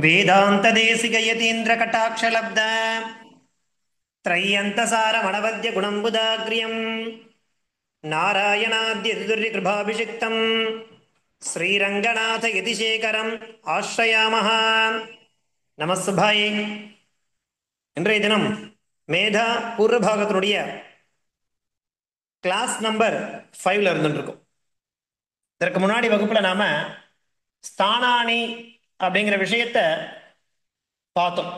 वेदान्तदेशिकयतीन्द्रकटाक्षलब्ध त्रय्यन्तसारमणवद्यगुणम्बुदाग्र्यम् नारायणाद्यतिदुर्यकृभाभिषिक्तम् श्रीरङ्गनाथयतिशेखरम् आश्रयामः. நமஸ்பாயே. இன்றைய தினம் Medha பூர்வபாகத்தினுடைய class number 5ல் இருந்துருக்கும். இதற்கு முன்னாடி வகுப்பில் நாம ஸ்தானானி அப்படிங்கிற விஷயத்த பார்த்தோம்.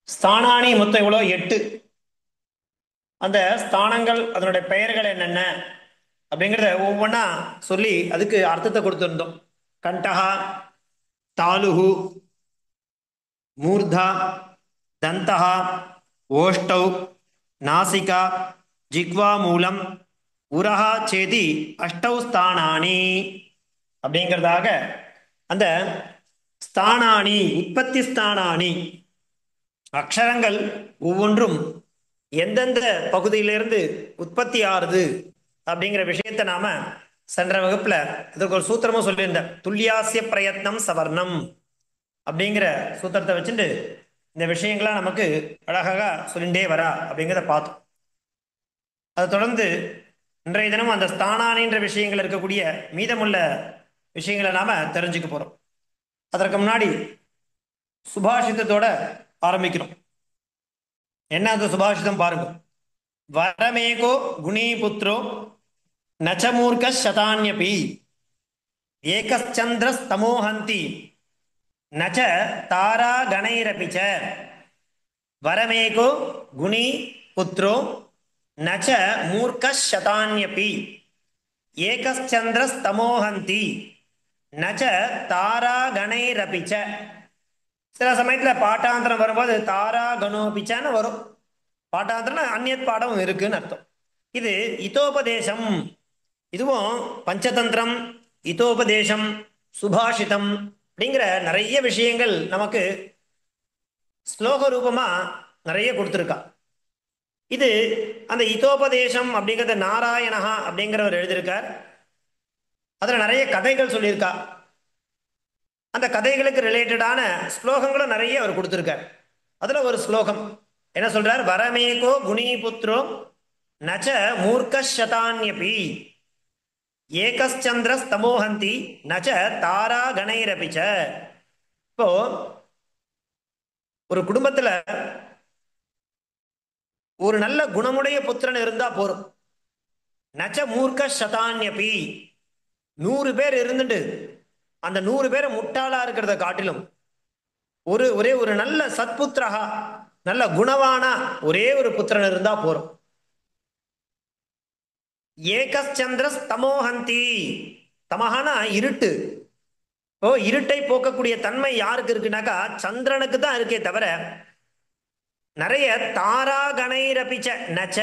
ஸ்தானானி மொத்தம் எவ்வளோ? 8. அந்த ஸ்தானங்கள் அதனுடைய பெயர்கள் என்னென்ன அப்படிங்கிறத ஒவ்வொன்றா சொல்லி அதுக்கு அர்த்தத்தை கொடுத்துருந்தோம். கண்டஹா, தாலுஹு, மூர்தா, தந்தஹா, ஓஷ்டௌ, நாசிகா, ஜிக்வா மூலம், உரஹா சேதி அஷ்டௌ ஸ்தானானி அப்படிங்கிறதாக அந்த ஸ்தானானி, உற்பத்தி ஸ்தானானி அக்ஷரங்கள் ஒவ்வொன்றும் எந்தெந்த பகுதியிலிருந்து உற்பத்தி ஆறுது அப்படிங்கிற விஷயத்தை நாம சென்ற வகுப்புல இதற்கு ஒரு சூத்திரமும் சொல்லியிருந்தேன். துல்லியாசிய பிரயத்னம் சவர்ணம் அப்படிங்கிற சூத்திரத்தை வச்சுட்டு இந்த விஷயங்கள்லாம் நமக்கு அழகாக சொல்லிண்டே வரா அப்படிங்கிறத பார்த்தோம். அதை தொடர்ந்து இன்றைய தினம் அந்த ஸ்தானானின்ற விஷயங்கள் இருக்கக்கூடிய மீதமுள்ள விஷயங்களை நாம தெரிஞ்சுக்க போறோம். அதற்கு முன்னாடி சுபாஷிதத்தோட ஆரம்பிக்கிறோம். என்ன அந்த சுபாஷிதம் பாருங்க. வரமேகோ குணீபுத்ரோ நச்சமூர்க்க சதான்யபி ஏகச்சந்திரஸ்தமோஹந்தி நச்ச தாரா கணைரபிச்ச. வரமேகோ குணி புத்ரோ நச்ச மூர்க்க சதான்யபி ஏகச்சந்திரஸ்தமோஹந்தி நச்ச தாரா கணைரபிச்ச. சில சமயத்தில் பாட்டாந்திரம் வரும்போது தாரா கணோபிச்சான்னு வரும். பாட்டாந்திரம் அந்நியத் பாடம் இருக்குன்னு அர்த்தம். இது இதோபதேசம். இதுவும் பஞ்சதந்திரம், இதோபதேசம், சுபாஷிதம் அப்படிங்கிற நிறைய விஷயங்கள் நமக்கு ஸ்லோக ரூபமா நிறைய கொடுத்துருக்கா. இது அந்த இதோபதேசம் அப்படிங்கிறத நாராயணஹா அப்படிங்கிறவர் எழுதியிருக்கார். அதில் நிறைய கதைகள் சொல்லியிருக்கா. அந்த கதைகளுக்கு ரிலேட்டடான ஸ்லோகங்களும் நிறைய அவர் கொடுத்துருக்கார். அதில் ஒரு ஸ்லோகம் என்ன சொல்றார்? வரமேகோ குணீபுத்ரோ நச்ச மூர்க்க சதான்யபி ஏகச்சந்திரஸ் தமோஹந்தி நச்ச தாரா கணைரபிச்ச. இப்போ ஒரு குடும்பத்துல ஒரு நல்ல குணமுடைய புத்திரன் இருந்தா போறோம். நச்ச மூர்க்க சதான்யபி 100 பேர் இருந்துட்டு அந்த 100 பேரை முட்டாளா இருக்கிறத காட்டிலும் ஒரே ஒரு நல்ல சத்புத்திரகா, நல்ல குணவானா ஒரே ஒரு புத்திரன் இருந்தா போறோம். ஏகச்சந்திரஸ் தமோஹந்தி. தமஹானா இருட்டு. ஓ, இருட்டை போக்கக்கூடிய தன்மை யாருக்கு இருக்குனாக்கா சந்திரனுக்கு தான் இருக்கே தவிர நிறைய தாரா கணைரபிச்ச நச்ச.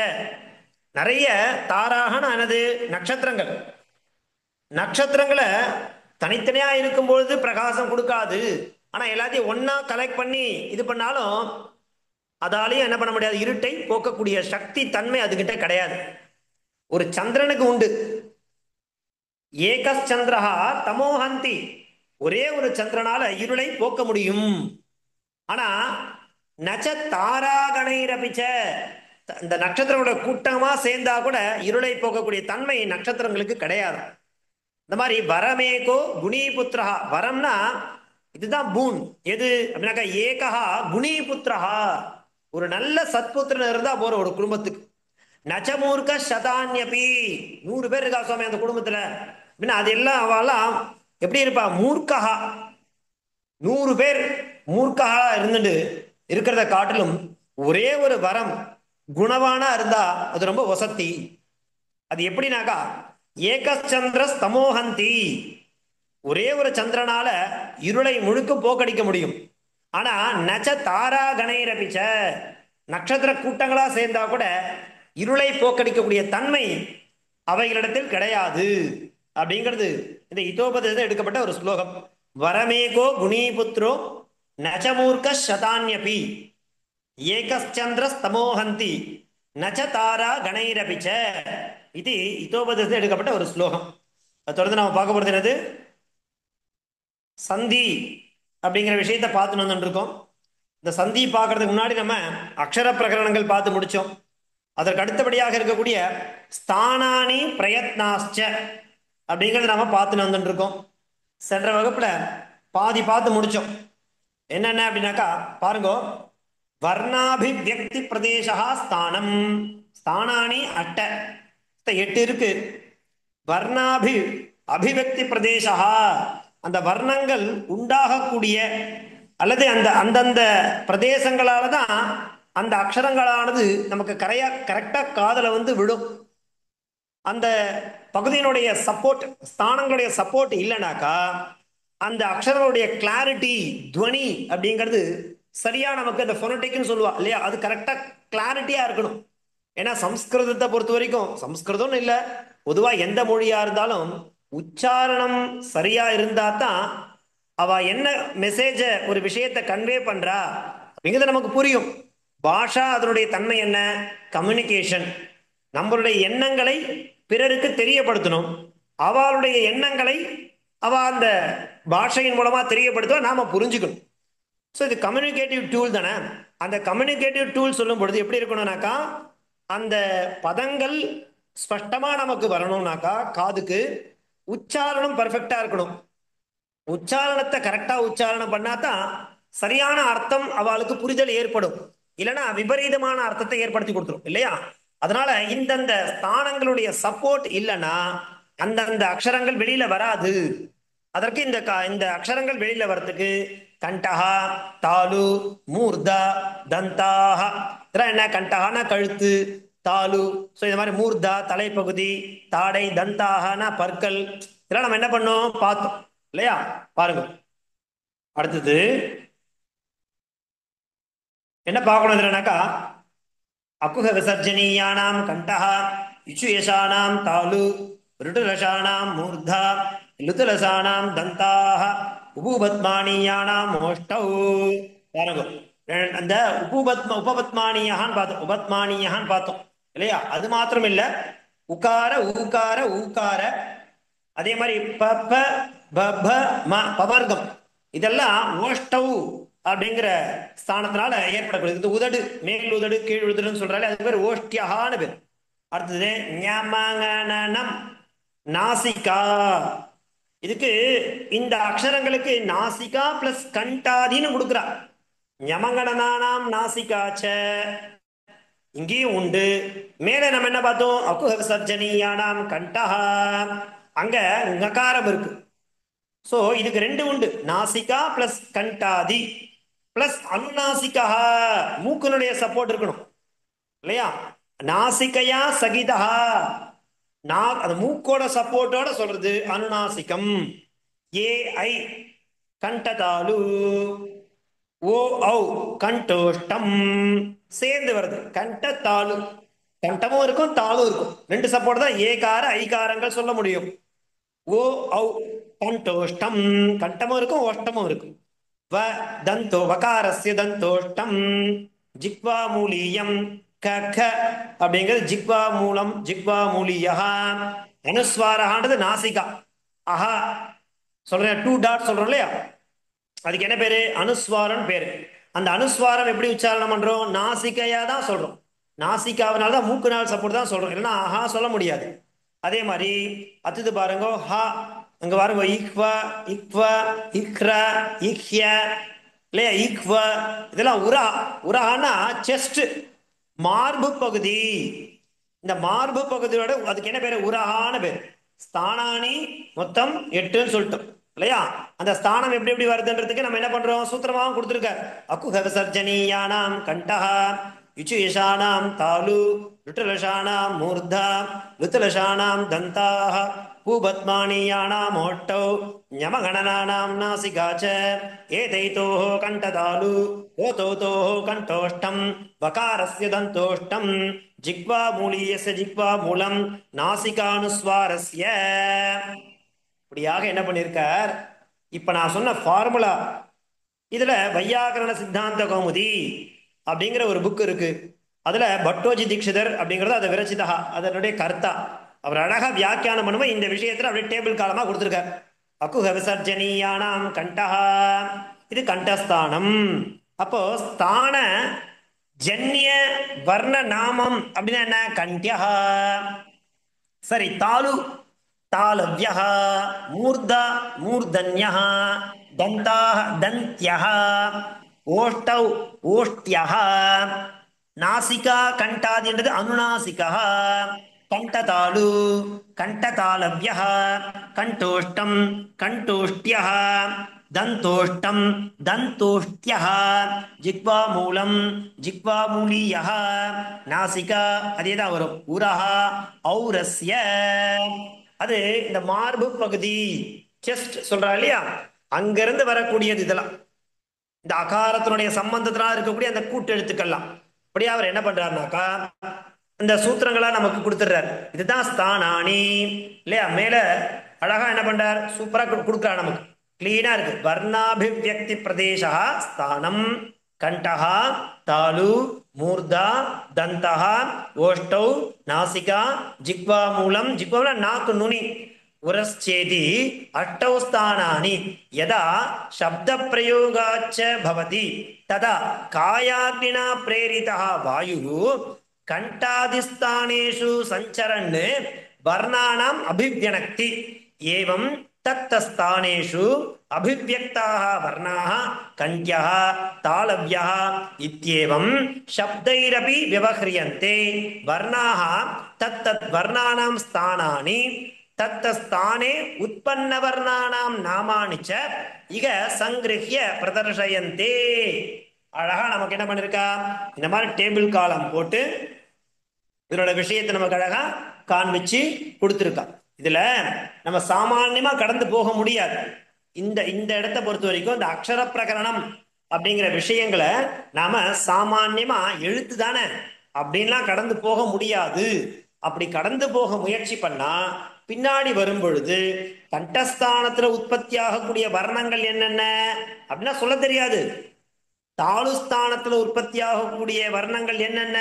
நிறைய தாராகன ஆனது நட்சத்திரங்கள். நட்சத்திரங்களை தனித்தனியா இருக்கும் பொழுது பிரகாசம் கொடுக்காது. ஆனா எல்லாத்தையும் ஒன்னா கலெக்ட் பண்ணி இது பண்ணாலும் அதாலையும் என்ன பண்ண முடியாது, இருட்டை போக்கக்கூடிய சக்தி தன்மை அதுகிட்ட கிடையாது. ஒரு சந்திரனுக்கு உண்டு. ஏகச்சந்திரஹா தமோஹந்தி. ஒரே ஒரு சந்திரனால இருளை போக்க முடியும். ஆனா நச்ச தாராகணைரபிச்ச. இந்த நட்சத்திரங்களோட கூட்டமா சேர்ந்தா கூட இருளை போக்கக்கூடிய தன்மை நட்சத்திரங்களுக்கு கிடையாது. இந்த மாதிரி வரமேகோ குணீபுத்திரஹா. வரம்னா இதுதான் பூன். எது அப்படின்னாக்கா ஏகஹா குணீபுத்திரஹா. ஒரு நல்ல சத்புத்திரன் இருந்தா போற ஒரு குடும்பத்துக்கு. நச்சமூர்க்க சதான்யபி. 100 பேர் இருக்கா சுவாமி அந்த குடும்பத்துல அப்படின்னா அது எல்லாம் அவெல்லாம் எப்படி இருப்பா? மூர்க்கஹா. 100 பேர் மூர்க்கஹா இருந்துட்டு இருக்கிறத காட்டிலும் ஒரே ஒரு வரம் குணவானா இருந்தா அது ரொம்ப வசத்தி. அது எப்படினாக்கா ஏகச்சந்திரஸ் தமோஹந்தி. ஒரே ஒரு சந்திரனால இருளை முழுக்க போக்கடிக்க முடியும். ஆனா நச்ச தாரா கணைரபிச்ச. நட்சத்திர கூட்டங்களா சேர்ந்தா கூட இருளை போக்கடிக்கக்கூடிய தன்மை அவைகளிடத்தில் கிடையாது அப்படிங்கிறது இந்த இதோபதேசம் எடுக்கப்பட்ட ஒரு ஸ்லோகம். வரமேகோ குணீபுத்ரோ நச்சமூர்க்க சதான்யபி ஏகச்சந்திரஸ் தமோஹந்தி நச்ச தாரா கணைரபிச்ச. இது இதோபதேசம் எடுக்கப்பட்ட ஒரு ஸ்லோகம். தொடர்ந்து நம்ம பார்க்க போறது என்னது? சந்தி அப்படிங்கிற விஷயத்த பார்த்துன்னு வந்துட்டு இருக்கோம். இந்த சந்தி பார்க்கறதுக்கு முன்னாடி நம்ம அக்ஷர பிரகரணங்கள் பார்த்து முடிச்சோம். அதற்கு அடுத்தபடியாக இருக்கக்கூடிய ஸ்தானானி பிரயத்னாச்ச அப்படிங்கிறத நாம பார்த்துன்னு வந்துட்டு இருக்கோம். சென்ற வகுப்புல பாதி பார்த்து முடிச்சோம். என்னென்ன அப்படின்னாக்கா பாருங்க, வர்ணாபிவியக்தி பிரதேசா ஸ்தானம், ஸ்தானானி அட்ட, 8 இருக்கு. வர்ணாபி அபிவக்தி பிரதேசா, அந்த வர்ணங்கள் உண்டாகக்கூடிய அல்லது அந்த அந்தந்த பிரதேசங்களால தான் அந்த அக்ஷரங்களானது நமக்கு கரெக்டா காதல வந்து விடும். அந்த பகுதியினுடைய சப்போர்ட், ஸ்தானங்களுடைய சப்போர்ட் இல்லைனாக்கா அந்த அக்ஷரங்களுடைய கிளாரிட்டி, துவனி அப்படிங்கிறது சரியா நமக்கு அந்த ஃபோனடிக்னு சொல்லுவா இல்லையா, அது கரெக்டா கிளாரிட்டியா இருக்கணும். ஏன்னா சம்ஸ்கிருதத்தை பொறுத்த வரைக்கும், சம்ஸ்கிருதம்னு இல்லை, பொதுவா எந்த மொழியா இருந்தாலும் உச்சாரணம் சரியா இருந்தா தான் அவ என்ன மெசேஜ ஒரு விஷயத்தை கன்வே பண்றா அப்படிங்கிறது நமக்கு புரியும். பாஷா அதனுடைய தன்மை என்ன? கம்யூனிகேஷன். நம்மளுடைய எண்ணங்களை பிறருக்கு தெரியப்படுத்தணும். அவளுடைய எண்ணங்களை அவ அந்த பாஷையின் மூலமா தெரியப்படுத்துவா, நாம புரிஞ்சுக்கணும். ஸோ இது கம்யூனிகேட்டிவ் டூல் தானே. அந்த கம்யூனிகேட்டிவ் டூல் சொல்லும் பொழுது எப்படி இருக்கணும்னாக்கா, அந்த பதங்கள் ஸ்பஷ்டமா நமக்கு வரணும்னாக்கா காதுக்கு உச்சாரணம் பர்ஃபெக்டா இருக்கணும். உச்சாரணத்தை கரெக்டா உச்சாரணம் பண்ணாதான் சரியான அர்த்தம் அவளுக்கு புரிதல் ஏற்படும். இல்லைன்னா விபரீதமான அர்த்தத்தை ஏற்படுத்தி கொடுத்துரும் இல்லையா. அதனால இந்தந்த ஸ்தானங்களுடைய சப்போர்ட் இல்லைன்னா அந்தந்த அக்ஷரங்கள் வெளியில வராது. அதற்கு இந்த அக்ஷரங்கள் வெளியில வர்றதுக்கு கண்டஹா, தாலு, மூர்தா, தந்தாக. இதெல்லாம் என்ன? கண்டஹானா கழுத்து, தாலு, ஸோ இந்த மாதிரி மூர்தா தலைப்பகுதி, தாடை, தந்தாகனா பற்கள். இதெல்லாம் நம்ம என்ன பண்ணோம் பார்த்தோம் இல்லையா. பாருங்க, அடுத்தது என்ன பார்க்கணும் இதுலனாக்கா, அக்குஹ விசர்ஜனீயானாம் கண்டஹா, இச்சுயசானாம் தாலு, ருடுரசானாம் மூர்தா, லுதுலசானாம் தந்தாக, உபூபத்மானீயானாம் மோஷ்டௌ. பாருங்க, அந்த உபபத்மானியான்னு பார்த்தோம், உபத்மானியான்னு பார்த்தோம் இல்லையா. அது மாத்திரம் இல்ல, உகார ஊகார ஊகார, அதே மாதிரி ப ப ப ப ம பவர்க்கம், இதெல்லாம் ஓஷ்டவ் அப்படிங்கிற ஸ்தானத்தினால ஏற்படக்கூடியது. உதடு, மேல் உதடு கீழ் உதடுன்னு சொல்றாரு, அது பேர் ஓஷ்டியகான்னு பேர். அடுத்தது ஞமங்கணனம், நாசிகா. இதுக்கு இந்த அக்ஷரங்களுக்கு நாசிகா பிளஸ் கண்டாதின்னு கொடுக்குறா. ஞமங்கணனானாம் நாசிகாச்ச, இங்கேயும் உண்டு. மேலே நம்ம என்ன பார்த்தோம்? அக்குஹ விசர்ஜனீயானாம் கண்டஹா, அங்க நகாரம் இருக்கு. சோ இதுக்கு 2 உண்டு, நாசிகா பிளஸ் கண்டாதி பிளஸ் அனுநாசிகா. மூக்கனுடைய சப்போர்ட் இருக்கணும் இல்லையா. நாசிகையா சகிதா, அது மூக்கோட சப்போர்ட்டோட சொல்றது அனுநாசிகம். ஏ ஐ கண்டதாலு, ஓ ஔ கண்டோஷ்டம் சேர்ந்து வருது கண்டதாலு. கண்டமும் இருக்கும் தாளும் இருக்கும், 2 சப்போர்ட் தான் ஏகார ஐகாரங்கள் சொல்ல முடியும். ஓ ஔ கண்டோஷ்டம், கண்டமும் இருக்கும் ஓஷ்டமும் இருக்கும். வ தந்தோ வகாரஸ்ய தந்தோஷ்டம், ஜிக்வா மூலியம் க க அப்படிங்கிறது ஜிக்வா மூலம், ஜிக்வா மூலியா. அனுஸ்வாரஹான்றது நாசிகா. அஹா சொல்றேன், 2 டாட் சொல்றோம் இல்லையா, அதுக்கு என்ன பேரு? அனுஸ்வாரம் பேரு. அந்த அனுஸ்வாரம் எப்படி உச்சாரணம் பண்றோம்? நாசிகையா தான் சொல்றோம். நாசிகாவினால தான், மூக்கு நாள் சப்போர்ட் தான் சொல்றோம், இல்லைன்னா ஆஹா சொல்ல முடியாது. அதே மாதிரி அத்துது பாருங்க, ஹா அங்க பாருங்க, இக்வ இக்வ இக்ர இக்ய இல்லையா, இக்வ இதெல்லாம் உரா. உரானா செஸ்ட், மார்பு பகுதி. இந்த மார்பு பகுதியோட அதுக்கு என்ன பேரு? உரஹான பேரு. ஸ்தானானி மொத்தம் 8ன்னு சொல்லிட்டோம் இல்லையா. அந்த ஸ்தானம் எப்படி எப்படி வருதுன்றதுக்கு நம்ம என்ன பண்றோம்? சூத்திரமாவும் கொடுத்துருக்க. அக்குஹ விசர்ஜனீயானாம் கண்டஹா, இச்சுயசானாம் தாலு, லுட்டலசானாம் மூர்தா, லுத்தலசானாம் தந்தாக, பூபத்மானியானாம் ஓட்டௌ, ஞமகணனானாம் நாசிகாச்ச, ஏதைதோஹ கண்டதாலு, ஓதோதோஹ கண்டோஷ்டம், வகாரஸ்ய தந்தோஷ்டம், ஜிக்வா மூலியஸ்ய ஜிக்வா மூலம், நாசிகானுஸ்வாரஸ்ய. இப்படியாக என்ன பண்ணியிருக்கார்? இப்ப நான் சொன்ன ஃபார்முலா இதுல வையாகரண சித்தாந்த கௌமுதி அப்படிங்கிற ஒரு புக் இருக்கு. அதுல பட்டோஜி தீட்சிதர் அப்படிங்கிறது அதை விரச்சிதா, அதனுடைய கர்த்தா, அவர் அழகா வியாக்கியானம் பண்ணும்போது இந்த விஷயத்துல அப்படியே டேபிள் காலமா கொடுத்திருக்கார். அக்குஹ விசர்ஜனீயானாம் கண்டஹா, இது கண்டஸ்தானம். அப்போ ஸ்தான ஜன்ய வர்ண நாமம் அப்படின்னா என்ன? கண்டியா. சரி, தாலு தாலவ்யா, மூர்தா மூர்தன்யா, தந்தா தந்தியா, ஓஷ்டௌ ஓஷ்டியா, நாசிகா கண்டாதின்றது அனுநாசிகா, கண்டதாலு கண்டதாலவ்யா, கண்டோஷ்டம் கண்டோஷ்டியா, தந்தோஷ்டம் தந்தோஷ்டியா, ஜிக்வாமூலம் ஜிக்வாமூலியா, நாசிகா அதேதான் வரும். உரஹா ஔரஸ்ய, அது இந்த மார்பு பகுதி, செஸ்ட் சொல்றா இல்லையா, அங்கிருந்து வரக்கூடியது இதெல்லாம். இந்த அகாரத்தினுடைய சம்பந்தத்தினால இருக்கக்கூடிய அந்த கூட்டு எழுத்துக்கள்லாம். அப்படியே அவர் என்ன பண்றாருனாக்கா இந்த சூத்திரங்களா நமக்கு கொடுத்துடுறாரு. இதுதான் ஸ்தானானி இல்லையா. மேல அழகா என்ன பண்றார், சூப்பரா கொடுக்குறார் நமக்கு, கிளீனா இருக்கு. வர்ணாபிவியக்தி பிரதேசா ஸ்தானம் கண்டஹா தாலு மூர்தா தந்தஹா ஓஷ்டௌ நாசிகா ஜிக்வா மூலம், ஜிக்வா நாக்கு நுனி, உரஸ்சேதி அஷ்டௌ ஸ்தானானி யதா சப்த பிரயோகாச்ச பவதி ததா காயாக்னினா பிரேரிதः வாயுः கண்டாதிஸ்தானேஷு சஞ்சரன் வர்ணானாம் அபிவ்யனக்தி ஏவம் தத்தஸ்தானேஷு அபிவ்யக்தாः வர்ணாः கண்ட்யः தாளவ்யः இத்யேவம் சப்தைரபி விவஹ்ரியந்தே வர்ணாः தத்தத் வர்ணானாம் ஸ்தானானி தத்தஸ்தானே உற்பன்ன வர்ணானாம் நாமானி ச இக சங்கிருஹ்ய பிரதர்ஷயந்தே. அழகா நமக்கு என்ன பண்ணிருக்கா, இந்த மாதிரி டேபிள் காலம் போட்டு இதனோட விஷயத்தை நமக்கு அழகா காண்பிச்சு கொடுத்துருக்கா. இதுல நம்ம சாமான்யமா கடந்து போக முடியாது. இந்த இந்த இடத்தை பொறுத்த வரைக்கும் இந்த அக்ஷர பிரகரணம் அப்படிங்கிற விஷயங்களை நாம சாமான்யமா எழுத்து தானே அப்படின்லாம் கடந்து போக முடியாது. அப்படி கடந்து போக முயற்சி பண்ணா பின்னாடி வரும் பொழுது கண்டஸ்தானத்துல உற்பத்தி ஆகக்கூடிய வர்ணங்கள் என்னென்ன அப்படின்னா சொல்ல தெரியாது. தாலுஸ்தானத்துல உற்பத்தி ஆகக்கூடிய வர்ணங்கள் என்னென்ன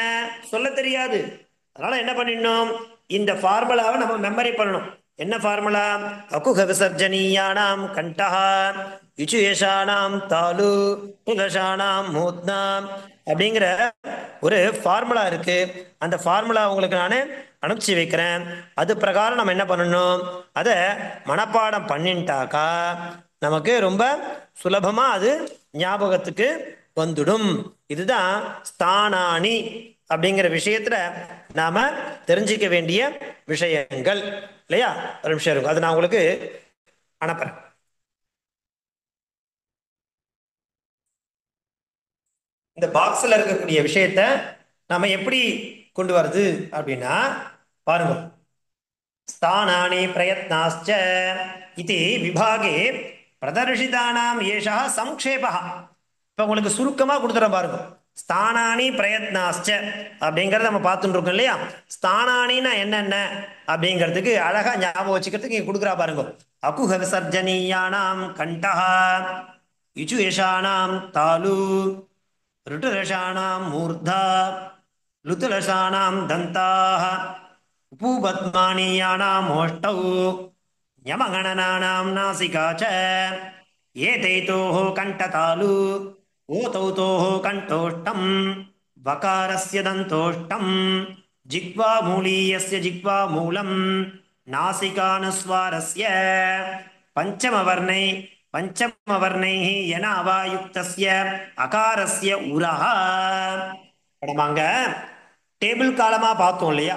சொல்ல தெரியாது. அதனால என்ன பண்ணிடணும், இந்த ஃபார்முலாவை நம்ம மெமரி பண்ணணும். என்ன ஃபார்முலா? அகுஹ விசர்ஜனீயானாம் கண்டஹ யுச்சுயேஷானாம் தாலு துலசானாம் மூத்னாம் அப்படிங்கிற ஒரு ஃபார்முலா இருக்கு. அந்த ஃபார்முலா உங்களுக்கு நான் அனுப்பிச்சு வைக்கிறேன். அது பிரகாரம் நம்ம என்ன பண்ணணும், அதை மனப்பாடம் பண்ணிட்டாக்கா நமக்கு ரொம்ப சுலபமா அது ஞாபகத்துக்கு வந்துடும். இதுதான் ஸ்தானானி அப்படிங்கிற விஷயத்துல நாம தெரிஞ்சிக்க வேண்டிய விஷயங்கள் இல்லையா. ஒரு விஷயம் இருக்கும், அது நான் உங்களுக்கு அனுப்புறேன். இந்த பாக்ஸ்ல இருக்கக்கூடிய விஷயத்த நாம எப்படி கொண்டு வருது அப்படின்னா பாருங்க. ஸ்தானானி பிரயத்னாச்ச இது விபாகே பிரதர்ஷிதானாம் ஏஷா சம்க்ஷேபா. இப்போ உங்களுக்கு சுருக்கமாக கொடுத்துற பாருங்க. ஸ்தானானி பிரயத்னாச்ச அப்படிங்கிறத நம்ம பார்த்துட்டு இருக்கோம் இல்லையா. ஸ்தானானின்னா என்னென்ன அப்படிங்கிறதுக்கு அழகா ஞாபகம் வச்சுக்கிறதுக்கு இங்கே கொடுக்குறா பாருங்க. அகுஹ விசர்ஜனீயானாம் கண்டஹ யுச்சுயேஷானாம் தாலு ருட்டுரஷானாம் மூர்தா லுத்துலசானாம் தந்தாः உபூபத்மானீயானாம் ஓஷ்டௌ யமகணனானாம் நாசிகா ச ஏதைதோः கண்டதாலு ஓதௌதோः கண்டோஷ்டம் வகாரஸ்ய தந்தோஷ்டம் ஜிக்வாமூலீயஸ்ய ஜிக்வாமூலம் நாசிகானுஸ்வாரஸ்ய பஞ்சமவர்ணை பஞ்சமவர்ணைः யனாவாயுக்தஸ்ய அகாரஸ்ய உரஹ. நம்ம டேபிள் காலமா பார்த்தோம் இல்லையா,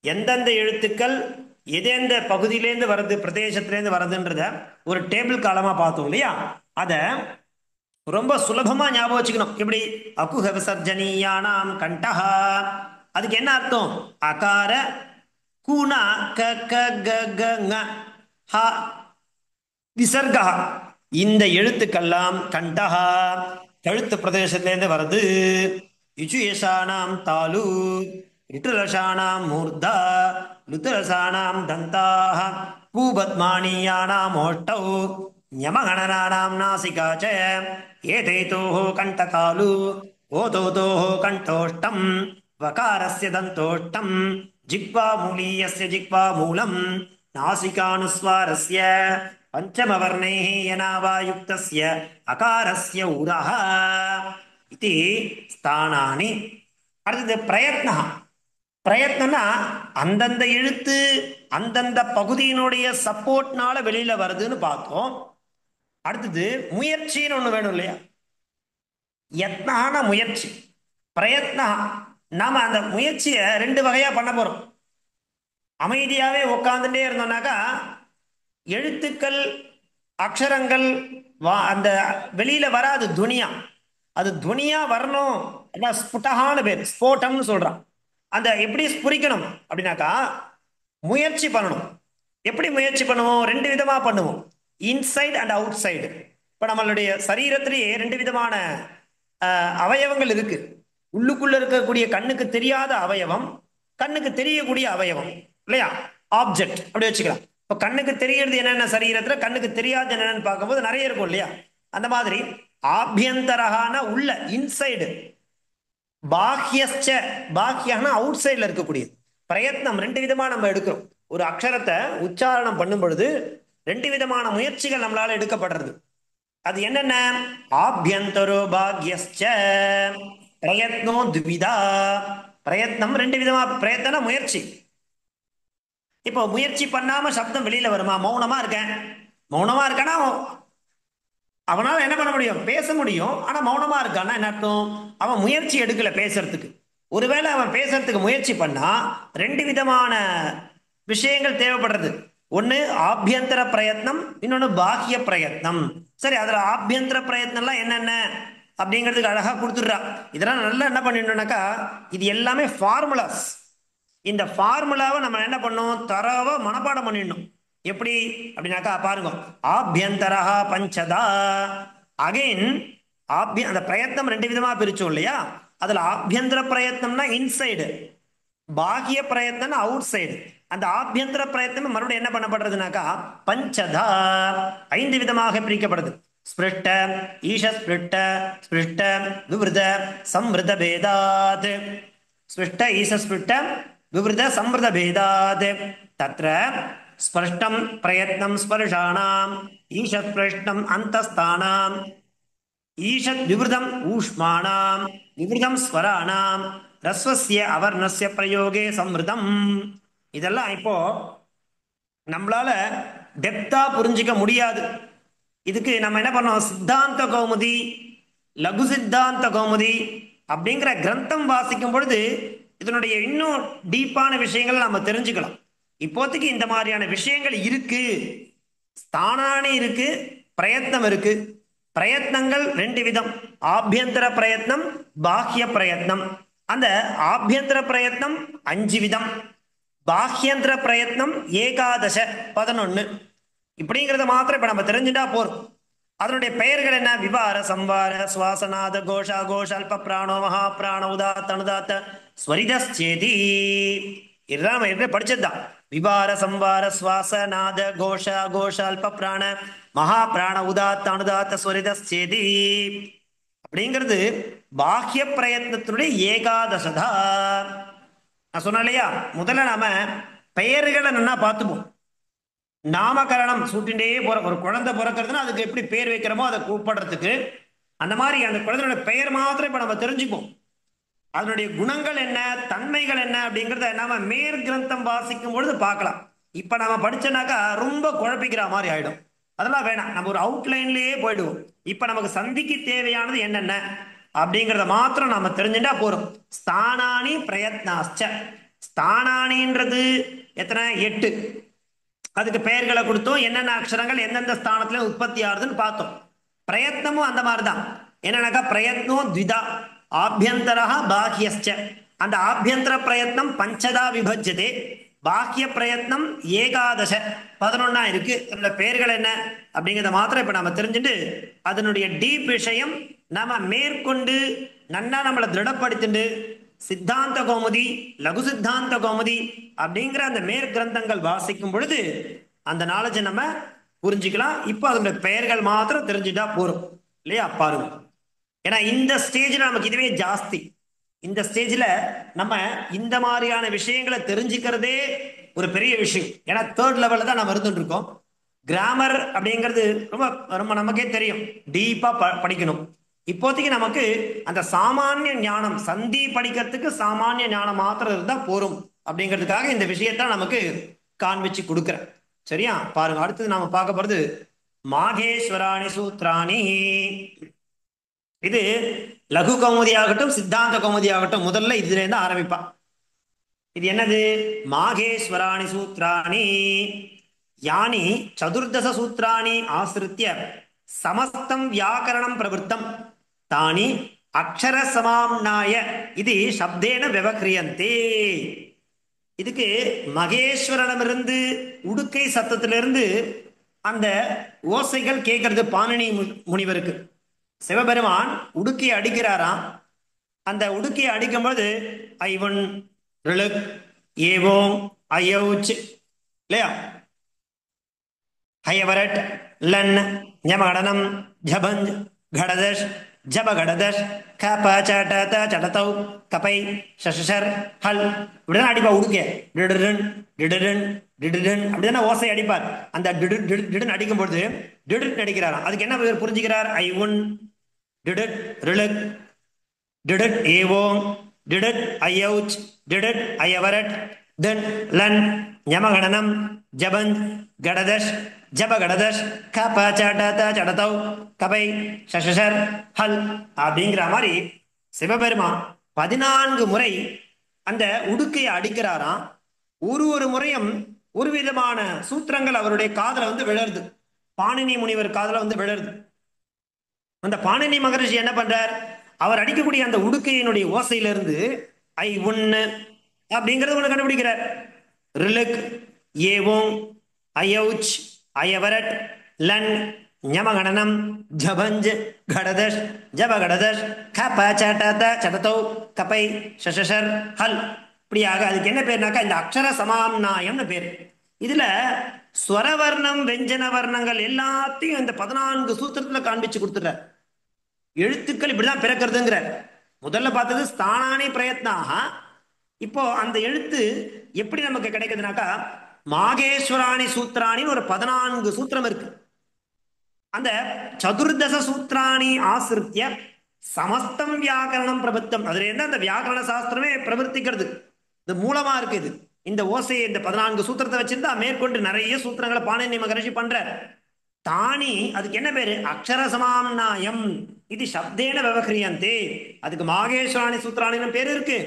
எந்தெந்த எழுத்துக்கள் எதெந்த பகுதியிலேருந்து வருது, பிரதேசத்திலேருந்து வருதுன்றத ஒரு டேபிள் காலமா பார்த்தோம் இல்லையா. அத ரொம்ப சுலபமா ஞாபகம் வச்சுக்கணும். எப்படி? அகுஹ விசர்ஜனீயானாம் கண்டஹ, அதுக்கு என்ன அர்த்தம்? அகார கூனா க க க க ங ஹ விசர்கா, இந்த எழுத்துக்கெல்லாம் கண்டஹா கழுத்து பிரதேசத்திலேருந்து வருது. யுச்சுயேஷானாம் தாலு ரிட்டுரசானாம் மூர்தா லுத்துரசானாம் தந்தாக பூபத்மானீயானாம் ஓஷ்டௌ யமகணனானாம் நாசிகா ச ஏதைதோः கண்டதாலு ஓதௌதோः கண்டோஷ்டம் வகாரஸ்ய தந்தோஷ்டம் ஜிக்வாமூலீயஸ்ய ஜிக்வாமூலம் நாசிகானுஸ்வாரஸ்ய பஞ்சமவர்ணைः யனாவா யுக்தஸ்ய அகாரஸ்ய உரஹ இதி ஸ்தானானி. அடுத்தது பிரயத்னா. பிரயத்னம்னா அந்தந்த எழுத்து அந்தந்த பகுதியினுடைய சப்போர்ட்னால வெளியில வருதுன்னு பார்த்தோம். அடுத்தது முயற்சின்னு ஒண்ணு வேணும் இல்லையா? யத்னான முயற்சி, பிரயத்னா. நாம அந்த முயற்சியை ரெண்டு வகையா பண்ண போறோம். அமைதியாவே உட்காந்துட்டே இருந்தோம்னாக்கா எழுத்துக்கள் அக்ஷரங்கள் அந்த வெளியில வராது துனியா. அது துனியா வரணும். ஸ்புட்டகான்னு பேர், ஸ்போட்டம்னு சொல்றான். அந்த எப்படி ஸ்புரிக்கணும் அப்படின்னாக்கா முயற்சி பண்ணணும். எப்படி முயற்சி பண்ணுவோம்? ரெண்டு விதமா பண்ணுவோம், இன்சைடு அண்ட் அவுட் சைடு. இப்ப நம்மளுடைய சரீரத்திலேயே ரெண்டு விதமான அவயவங்கள் இருக்கு. உள்ளுக்குள்ள இருக்கக்கூடிய கண்ணுக்கு தெரியாத அவயவம், கண்ணுக்கு தெரியக்கூடிய அவயவம் இல்லையா? ஆப்ஜெக்ட் அப்படி வச்சுக்கலாம். இப்போ கண்ணுக்கு தெரியறது என்னென்ன சரீரத்துல, கண்ணுக்கு தெரியாது என்னென்னு பார்க்கும்போது நிறைய இருக்கும் இல்லையா? அந்த மாதிரி ஆபியந்தரகான உள்ள இன்சைடு, பாஹ்யஸ்ச பாஹ்யனா அவுட் சைட்ல இருக்கக்கூடியது. பிரயத்னம் ரெண்டு விதமா நம்ம எடுக்கிறோம். ஒரு அக்ஷரத்தை உச்சாரணம் பண்ணும் பொழுது ரெண்டு விதமான முயற்சிகள் நம்மளால எடுக்கப்படுறது. அது என்னென்ன? ஆபியந்தரோ பாக்யஸ்ச பிரயத்னோ துவிதா. பிரயத்னம் ரெண்டு விதமா. பிரயத்தன முயற்சி. இப்போ முயற்சி பண்ணாம சப்தம் வெளியில வருமா? மௌனமா இருக்கேன், மௌனமா இருக்கானா அவனால என்ன பண்ண முடியும்? பேச முடியும். ஆனா மௌனமா இருக்கான்னா என்ன அர்த்தம்? அவன் முயற்சி எடுக்கல பேசுறதுக்கு. ஒருவேளை அவன் பேசுறதுக்கு முயற்சி பண்ணா ரெண்டு விதமான விஷயங்கள் தேவைப்படுறது. ஒண்ணு ஆபியந்தர பிரயத்னம், இன்னொன்னு பாஹ்ய பிரயத்னம். சரி, அதுல ஆபியந்தர பிரயத்னம்லாம் என்னென்ன அப்படிங்கிறதுக்கு அழகா கொடுத்துடுறா. இதெல்லாம் நல்லா என்ன பண்ணிடணும்னாக்கா இது எல்லாமே ஃபார்முலாஸ். இந்த ஃபார்முலாவை நம்ம என்ன பண்ணணும்? தரவா மனப்பாடம் பண்ணிடணும். எப்படி அப்படின்னாக்கா பாருங்க, ஆபியந்தரா பஞ்சதா. அகைன் அந்த பிரயத்னம் ரெண்டு விதமா பிரிச்சோம் இல்லையா? அதுல ஆபியந்தர பிரயத்னம்னா இன்சைடு, பாகிய பிரயத்னம் அவுட் சைடு. அந்த ஆபியந்தர பிரயத்னம் மறுபடியும் என்ன பண்ணப்படுறதுனாக்கா பஞ்சதா, ஐந்து விதமாக பிரிக்கப்படுது. ஸ்பிருஷ்ட, ஈஷ ஸ்பிருஷ்ட, ஸ்பிருஷ்ட விவ்ருத சம்ருத பேதாத். ஸ்பிருஷ்ட ஈஷ ஸ்பிருஷ்ட விவ்ருத சம்ருத பேதாத். தத்ர ஸ்பஷ்டம் பிரயத்னம் ஸ்பர்ஷாணாம், ஈஷத் ஸ்பிருஷ்டம் அந்தஸ்தானாம், ஈஷத் விவ்ருதம் ஊஷ்மாணாம், விவ்ருதம் ஸ்வராணாம், ரஸ்வஸ்ய அவர்ணஸ்ய பிரயோகே சம்ருதம். இதெல்லாம் இப்போ நம்மளால டெப்தா புரிஞ்சிக்க முடியாது. இதுக்கு நம்ம என்ன பண்ணோம்? சித்தாந்த கௌமுதி, லகு சித்தாந்த கௌமுதி அப்படிங்கிற கிரந்தம் வாசிக்கும் பொழுது இதனுடைய இன்னும் டீப்பான விஷயங்கள் நம்ம தெரிஞ்சுக்கலாம். இப்போதைக்கு இந்த மாதிரியான விஷயங்கள் இருக்கு. ஸ்தானானி இருக்கு, பிரயத்னம் இருக்கு. பிரயத்னங்கள் ரெண்டு விதம், ஆபியந்தர பிரயத்னம், பாஹ்ய பிரயத்னம். அந்த ஆபியந்தர பிரயத்னம் 5 விதம், பாஹ்யந்திர பிரயத்னம் ஏகாதச 11. இப்படிங்கிறத மாத்திரம் இப்ப நம்ம தெரிஞ்சுட்டா போறோம். அதனுடைய பெயர்கள் என்ன? விவார, சம்வார, சுவாசநாத, கோஷா, கோஷ, அல்ப பிராணோ, மகா பிராண, உதாத்த, அனுதாத்த, ஸ்வரிதேதி. இதுதான் நம்ம ஏற்கனவே படிச்சதுதான். விவார, சம்வார, சுவாசநாத, கோஷ, கோஷ, அல்ப பிராண, மகா பிராண, உதாத்த, அனுதாத்த, ஸ்வரிதேதி அப்படிங்கிறது பாஹ்ய பிரயத்னத்தினுடைய ஏகாதசதா. நான் சொன்னேன் இல்லையா, முதல்ல நாம பெயர்களை நல்லா பார்த்துப்போம். நாமகரணம் சூட்டின்றே போற ஒரு குழந்தை பிறக்கிறதுனா அதுக்கு எப்படி பேர் வைக்கிறோமோ அதை கூப்பிடுறதுக்கு, அந்த மாதிரி அந்த குழந்தையோட பெயர் மாத்திரம் இப்ப நம்ம தெரிஞ்சுப்போம். அதனுடைய குணங்கள் என்ன, தன்மைகள் என்ன அப்படிங்கிறத நாம மேற் கிரந்தம் வாசிக்கும் பொழுது பார்க்கலாம். இப்ப நாம படிச்சோம்னாக்கா ரொம்ப குழப்பிக்கிற மாதிரி ஆயிடும். அதெல்லாம் வேணாம், நம்ம ஒரு அவுட்லைன்லயே போயிடுவோம். இப்ப நமக்கு சந்திக்கு தேவையானது என்னென்ன அப்படிங்கிறத மாத்திரம் நாம தெரிஞ்சுட்டா போறோம். ஸ்தானானி பிரயத்னாச்ச. ஸ்தானானின்றது எத்தனை? 8. அதுக்கு பெயர்களை கொடுத்தோம், என்னென்ன அக்ஷரங்கள் எந்தெந்த ஸ்தானத்துல உற்பத்தி ஆகுதுன்னு பார்த்தோம். பிரயத்னமும் அந்த மாதிரிதான். என்னன்னாக்கா பிரயத்னோ த்விதா, ஆபியந்தரா பாஹ்யஸ்ச. அந்த ஆபியந்தர பிரயத்னம் பஞ்சதா விபஜ்யதே, பாஹ்ய பிரயத்னம் ஏகாதச 11 இருக்கு. அதுல பெயர்கள் என்ன அப்படிங்கிறத மாத்திரம் இப்ப நம்ம தெரிஞ்சுட்டு அதனுடைய டீப் விஷயம் நாம மேற்கொண்டு நன்னா நம்மளை திருடப்படுத்திட்டு சித்தாந்த கௌமுதி, லகு சித்தாந்த கௌமுதி அப்படிங்கிற அந்த மேற்கிரந்தங்கள் வாசிக்கும் பொழுது அந்த நாலேஜை நம்ம புரிஞ்சுக்கலாம். இப்போ அதனுடைய பெயர்கள் மாத்திரம் தெரிஞ்சுட்டா போறோம் இல்லையா? பாருங்க, ஏன்னா இந்த ஸ்டேஜ்ல நமக்கு இதுவே ஜாஸ்தி. இந்த ஸ்டேஜ்ல நம்ம இந்த மாதிரியான விஷயங்களை தெரிஞ்சுக்கிறதே ஒரு பெரிய விஷயம். ஏன்னா 3rd லெவல்ல தான் நம்ம இருந்துட்டு இருக்கோம். கிராமர் அப்படிங்கிறது ரொம்ப ரொம்ப நமக்கே தெரியும், டீப்பா படிக்கணும். இப்போதைக்கு நமக்கு அந்த சாமானிய ஞானம், சந்தி படிக்கிறதுக்கு சாமானிய ஞானம் மாத்திரம் இருந்தா போரும் அப்படிங்கிறதுக்காக இந்த விஷயத்த நமக்கு காண்பிச்சு கொடுக்குறேன். சரியா? பாருங்க, அடுத்தது நாம பார்க்க போறது மாகேஸ்வராணி சூத்ராணி. இது லகு கௌமுதி ஆகட்டும், சித்தாந்த கௌமுதி ஆகட்டும், முதல்ல இதுல இருந்து ஆரம்பிப்பா. இது என்னது? மாகேஸ்வராணி சூத்ராணி யானி சதுர்தச சூத்ராணி ஆசிரித்ய சமஸ்தம் வியாக்கரணம் பிரவருத்தம் தானி அக்ஷர சமாம்னாய இது சப்தேன விவக்ரியந்தே. இதுக்கு மகேஸ்வரனிடமிருந்து உடுக்கை சத்தத்திலிருந்து அந்த ஓசைகள் கேட்கறது. பாணினி முனிவருக்கு சிவபெருமான் உடுக்கையை அடிக்கிறாராம். அந்த உடுக்கையை அடிக்கும்போது ஐவன் ரிழுக் ஏவோம் ஐயவுச் இல்லையா, ஹயவரட் லன் ஞமகடனம் ஜபஞ்ச் கடதஷ் ஜபகடதஷ் கப சட சடதௌ கபை ஷஷர் ஹல் இப்படிதான் அடிப்பா உடுக்க. டிடுடன் டிடுடன் டிடுடன் அப்படிதானே ஓசை அடிப்பார். அந்த டிடுன் அடிக்கும் பொழுது டிடுன் அடிக்கிறாராம். அதுக்கு என்ன பேர் புரிஞ்சுக்கிறார்? ஐ உன் டிடுட் ரிழுக் டிடுட் ஏவோம் டிடுட் ஐயவுச் டிடுட் ஐயவரட் தென் லன் ஞமகணனம் ஜபந்த் கடதஷ் ஜபகடதஷ் கப சட சடதௌ கபை ஷஷர் ஹல் அப்படிங்கிற மாதிரி சிவபெருமான் 14 முறை அந்த உடுக்கையை அடிக்கிறாராம். ஒரு முறையும் ஒரு விதமான சூத்திரங்கள் அவருடைய காதல வந்து விழருது. பாணினி முனிவர் காதல வந்து விழருது. அந்த பாணினி மகரிஷி என்ன பண்றார்? அவர் அடிக்கக்கூடிய அந்த உடுக்கையினுடைய ஓசையிலிருந்து ஐ உன்னு அப்படிங்கறது ஒண்ணு கண்டுபிடிக்கிறார். ரிலுக் ஏவோம் ஐயவுச் ஐயவரட் லன் ஞமகணனம் ஜபஞ்ச் கடதஷ் ஜபகடதஷ் கப சட சடதௌ கபை ஷஷர் ஹல் இப்படியாக அதுக்கு என்ன பேர்னாக்கா இந்த அக்ஷர சமாம்னாயம்னு பேர். இதுல ஸ்வரவர்ணம் வெஞ்சன வர்ணங்கள் எல்லாத்தையும் இந்த 14 சூத்திரத்துல காண்பிச்சு கொடுத்துறார். எழுத்துக்கள் இப்படிதான் பிறக்கிறதுங்கிற. முதல்ல பார்த்தது ஸ்தானானி பிரயத்னாக. இப்போ அந்த எழுத்து எப்படி நமக்கு கிடைக்குதுனாக்கா மாகேஸ்வராணி சூத்ராணின்னு ஒரு 14 சூத்திரம் இருக்கு. அந்த சதுர்தச சூத்ராணி ஆசிரித்ய சமஸ்தம் வியாக்கரணம் பிரபுத்தம். அதுல என்ன அந்த வியாக்கரண சாஸ்திரமே பிரவர்த்திக்கிறது. இது மூலமா இருக்கு. இது இந்த ஓசையை இந்த 14 சூத்திரத்தை வச்சிருந்தா மேற்கொண்டு நிறைய சூத்திரங்களை பாணினி மகரிஷி பண்ற. தானி அதுக்கு என்ன பேரு? அக்ஷர சமாம்னாயம் இது சப்தேன விவக்ரியந்தே. அதுக்கு மாகேஸ்வராணி சூத்ராணின்னு பேரு இருக்கு,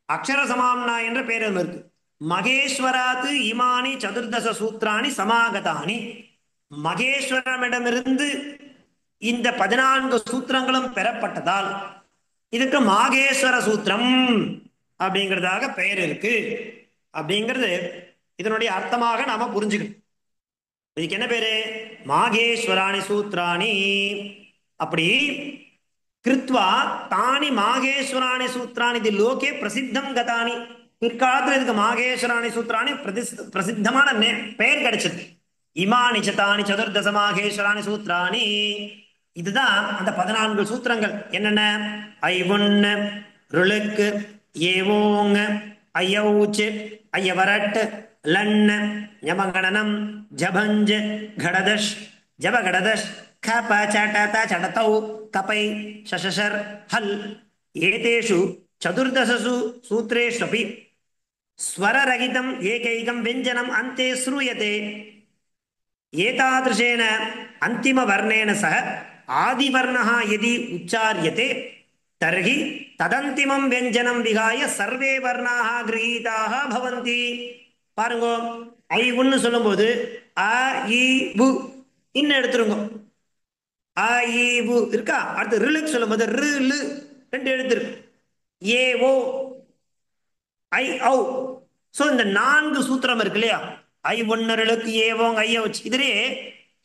அக்ஷர சமாம்னா என்ற பேரும் இருக்கு. மகேஸ்வராத்து இமானி சதுர்தச சூத்ராணி சமாகதானி. மகேஸ்வரமிடமிருந்து இந்த 14 சூத்திரங்களும் பெறப்பட்டதால் இதுக்கு மாகேஸ்வர சூத்திரம் அப்படிங்கிறதாக பெயர் இருக்கு. அப்படிங்கிறது இதனுடைய அர்த்தமாக நாம புரிஞ்சுக்கணும். இதுக்கு என்ன பேரு? மாகேஸ்வராணி சூத்ராணி. அப்படி கிருத்வா தானி மாகேஸ்வராணி சூத்ராணி இது லோகே பிரசித்தம் கதானி. பிற்காலத்தில் இதுக்கு மாகேஸ்வராணி சூத்ராணி பிரசித்தமான பெயர் கிடைச்சது. இமானி சதானி சதுர்தச மாகேஸ்வராணி சூத்ராணி. இதுதான் அந்த 14 சூத்திரங்கள். என்னென்ன? ஐவுன் ருளுக்கு ஏவோங் ஐயவுச் ஐயவரட் லன் ஞமகணனம் ஜபஞ்ச் கடதஷ் ஜபகடதஷ் கப சட சடதௌ கபை ஷஷர் ஹல். ஏதேஷு சதுர்தசசு சூத்ரேஷ்வபி ஸ்வரரகிதம் ஏகைகம் வெஞ்சனம் அந்தே ஸ்ரூயதே. ஏதாத்ருஷேன அந்திம வர்ணேன சக ஆதிவர்ணः யதி உச்சார்யதே தர்ஹி ததந்திமம் வெஞ்சனம் விகாய சர்வே வர்ணாः கிரஹீதாः பவந்தி. பாருங்க, ஐ உன்னு சொல்லும்போது அ இ பு இன்னும் எடுத்துருங்க. அ இ பு இருக்கா? அடுத்து ரிலுக்கு சொல்லும்போது ரு லு 2 எழுத்து இருக்கு. ஏ ஓ ஐ ஔ. சோ இந்த 4 சூத்திரம் இருக்கு இல்லையா? ஐ ஒன்னர்களுக்கு ஏவோங் ஐய வச்சு இதுலே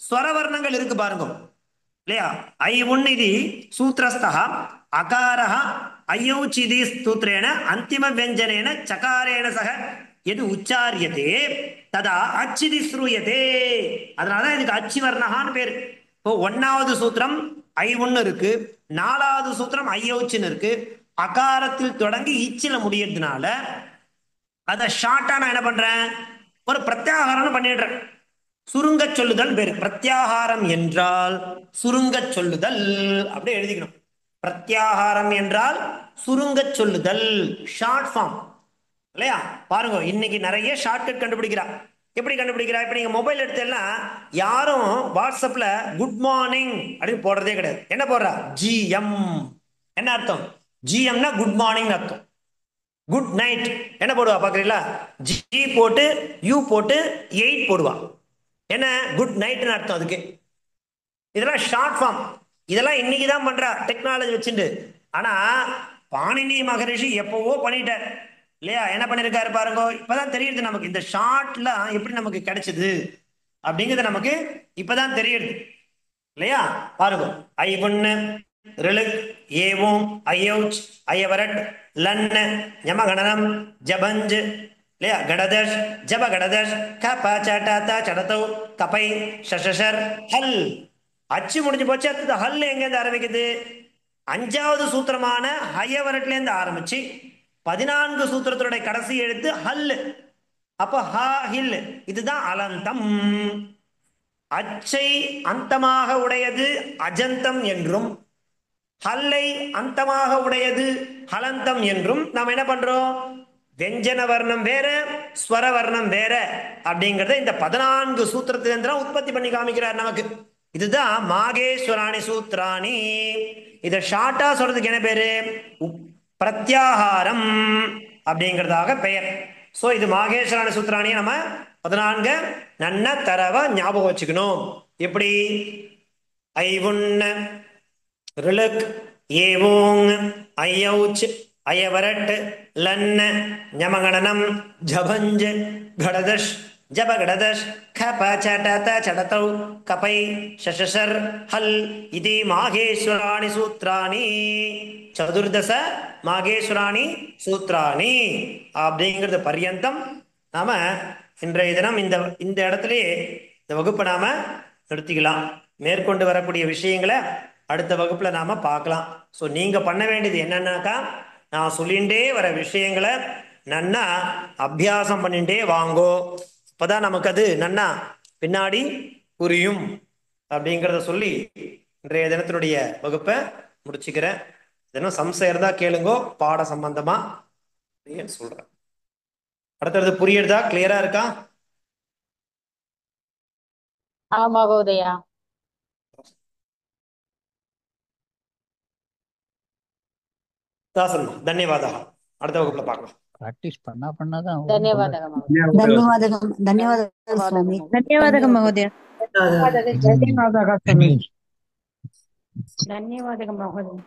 ஸ்வரவர்ணங்கள் இருக்கு பாருங்க இல்லையா? ஐ ஒன்னு இது சூத்திரஸ்தா அகாரஹ ஐயௌச்சிதி சூத்திரேன அந்திம வியஞ்சனேன சகாரேன சக எது உச்சாரியதே ததா அச்சிதி ஸ்ரூயதே. அதனால இதுக்கு அச்சி வர்ணகான்னு பேரு. இப்போ 1வது சூத்திரம் ஐ ஒன்னு இருக்கு, 4வது சூத்திரம் ஐயௌச்சின்னு இருக்கு. அகாரத்தில் தொடங்கி இச்சில முடியறதுனால அதை ஷார்ட்டா நான் என்ன பண்றேன்? ஒரு பிரத்யாகாரம் பண்ணிடுறேன். சுருங்க சொல்லுதல் வேறு. பிரத்யாகாரம் என்றால் சுருங்க சொல்லுதல், அப்படியே எழுதிக்கணும். பிரத்யாகாரம் என்றால் சுருங்க சொல்லுதல், ஷார்ட் ஃபார்ம். இல்லையா? பாருங்க, இன்னைக்கு நிறைய ஷார்ட்கட் கண்டுபிடிக்கிறா. எப்படி கண்டுபிடிக்கிறா? இப்ப நீங்க மொபைல் எடுத்தேன்னா யாரும் வாட்ஸ்அப்ல குட் மார்னிங் அப்படின்னு போடுறதே கிடையாது. என்ன போடுறா? ஜிஎம். என்ன அர்த்தம்? ஜிஎம்னா குட் மார்னிங் அர்த்தம். குட் நைட் என்ன போடுவா பாக்குறீங்களா? ஜி போட்டு யூ போட்டு 8 போடுவா. என்ன? குட் நைட்னு அர்த்தம் அதுக்கு. இதெல்லாம் ஷார்ட் ஃபார்ம். இதெல்லாம் இன்னைக்கு தான் பண்றா டெக்னாலஜி வச்சுட்டு. ஆனா பாணினி மகரிஷி எப்பவோ பண்ணிட்டார் இல்லையா? என்ன பண்ணிருக்காரு பாருங்க. இப்பதான் தெரியுது நமக்கு இந்த ஷார்ட்லாம் எப்படி நமக்கு கிடைச்சது அப்படிங்கிறது நமக்கு இப்பதான் தெரியுது இல்லையா? பாருங்க, ஐ பொண்ணு ரிலுக் ஏவும் ஐயௌச் ஐயவரட் லன்னு யமகணனம் ஜபஞ்ச் இல்லையா? கடதஷ் ஜப கடதஷ் கப சடத சடதௌ கபை ஷஷர் ஹல். அச்சு முடிஞ்சு போச்சு. அடுத்தது ஹல் எங்க இருந்து ஆரம்பிக்குது? அஞ்சாவது சூத்திரமான ஹயவரட்ல இருந்து ஆரம்பிச்சு 14 சூத்திரத்தினுடைய கடைசி எழுத்து ஹல். அப்ப ஹ ஹில், இதுதான் அலந்தம். அச்சை அந்தமாக உடையது அஜந்தம் என்றும், ஹல்லை அந்தமாக உடையது ஹலந்தம் என்றும் நாம் என்ன பண்றோம்? வெஞ்சன வர்ணம் வேற, ஸ்வர வர்ணம் வேற அப்படிங்கறத இந்த 14 சூத்திரத்திலிருந்து உற்பத்தி பண்ணி காமிக்கிறார் நமக்கு. இதுதான் மாகேஸ்வராணி சூத்ராணி. இதை ஷார்ட்டா சொல்றதுக்கு என்ன பேரு? பிரத்யாகாரம் அப்படிங்கிறதாக பெயர். சோ இது மாகேஸ்வராணி சூத்ராணியை நம்ம 14 நன்ன தரவா ஞாபகம் வச்சுக்கணும். எப்படி? ஐவுண்ண ரிலுக் ஏவோங் ஐயௌச் அயவரட் லன்ன ஞமகணனம் ஜபஞ்ச் கடதஷ் ஜப கடதஷ் கப சடத சடதௌ கபை ஷஷர் ஹல். இது மாகேஸ்வராணி சூத்ராணி. சதுர்தச மாகேஸ்வராணி சூத்ராணி அப்படிங்கிறது பர்யந்தம் நாம இன்றைய தினம் இந்த இந்த இடத்துலயே இந்த வகுப்பை நாம நிறுத்திக்கலாம். மேற்கொண்டு வரக்கூடிய விஷயங்களை அடுத்த வகுப்புல நாம பார்க்கலாம். ஸோ நீங்க பண்ண வேண்டியது என்னன்னாக்கா, நான் சொல்லிண்டே வர விஷயங்களை நன்னா அபியாசம் பண்ணிட்டே வாங்கோ. அப்பதான் நமக்கு அது நன்னா பின்னாடி புரியும் அப்படிங்கிறத சொல்லி இன்றைய தினத்தினுடைய வகுப்பை முடிச்சுக்கிறேன். தினம் சம்சயம் இருந்தா கேளுங்கோ, பாட சம்பந்தமா சொல்றேன். அடுத்தது புரியுறதா? கிளியரா இருக்கா? மகோதயா. தாசன் ధన్యవాదాः. அடுத்த வகுப்புல பார்க்கலாம். ಪ್ರಾಕ್ಟೀಸ್ பண்ணாதான் ಧನ್ಯವಾದಗಳು ಧನ್ಯವಾದಗಳು ಧನ್ಯವಾದಗಳು ಸ್ವಾಮಿ. ಧನ್ಯವಾದಗಳು ಮಹೋದಯ. ಧನ್ಯವಾದಗಳು ಧನ್ಯವಾದಗಳು ಸ್ವಾಮಿ. ಧನ್ಯವಾದಗಳು ಮಹೋದಯ.